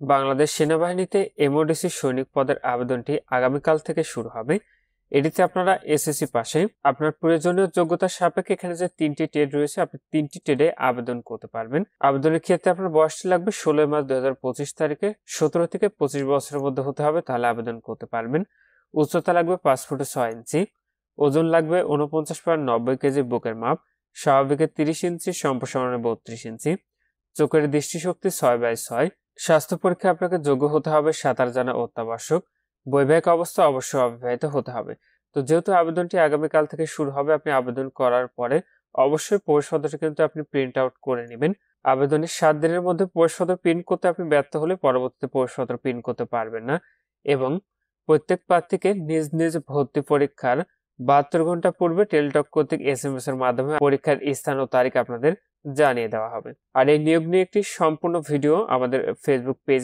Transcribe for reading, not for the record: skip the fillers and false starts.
বাংলাদেশ সেনাবাহিনীতে এমওডিসি সৈনিক পদের আবেদনটি আগামীকাল থেকে শুরু হবে। এটিতে আপনারা এসএসসি পাশে আপনার প্রয়োজনীয় যোগ্যতার সাপেক্ষে এখানে যে 3টি ট্রেড রয়েছে, আপনি 3টি ট্রেডে আবেদন করতে পারবেন। আবেদনের ক্ষেত্রে আপনার বয়সটি লাগবে 16 মার্চ 2025 তারিখে 17 থেকে 25 বছরের মধ্যে হতে হবে, তাহলে আবেদন করতে পারবেন। উচ্চতা লাগবে 5 ফুট 6 ইঞ্চি, ওজন লাগবে 49.90 কেজি বুকের মাপ, স্বাভাবিকের 30 ইঞ্চি, সম্প্রসারণের 32 ইঞ্চি, চোখের দৃষ্টিশক্তি 6/6। স্বাস্থ্য পরীক্ষা আপনাকে যোগ্য হতে হবে, সাঁতার জানা অত্যাবশ্যক। বৈবাহিক অবস্থা অবশ্যই অবিবাহিত হতে হবে। তো যেহেতু আবেদনটি আগামীকাল থেকে শুরু হবে, আপনি আবেদন করার পরে অবশ্যই প্রবেশপত্রটি কিন্তু আপনি প্রিন্ট আউট করে নেবেন। আবেদনের 7 দিনের মধ্যে প্রবেশপত্র প্রিন্ট করতে আপনি ব্যর্থ হলে পরবর্তীতে প্রবেশপত্র প্রিন্ট করতে পারবেন না। এবং প্রত্যেক প্রার্থীকে নিজ নিজ ভর্তি পরীক্ষার 72 ঘন্টা পূর্বে টেলিটক কর্তৃক SMS এর মাধ্যমে পরীক্ষার স্থান ও তারিখ আপনাদের জানিয়ে দেওয়া হবে। আর এই নিয়োগ নিয়ে একটি সম্পূর্ণ ভিডিও আমাদের ফেসবুক পেজ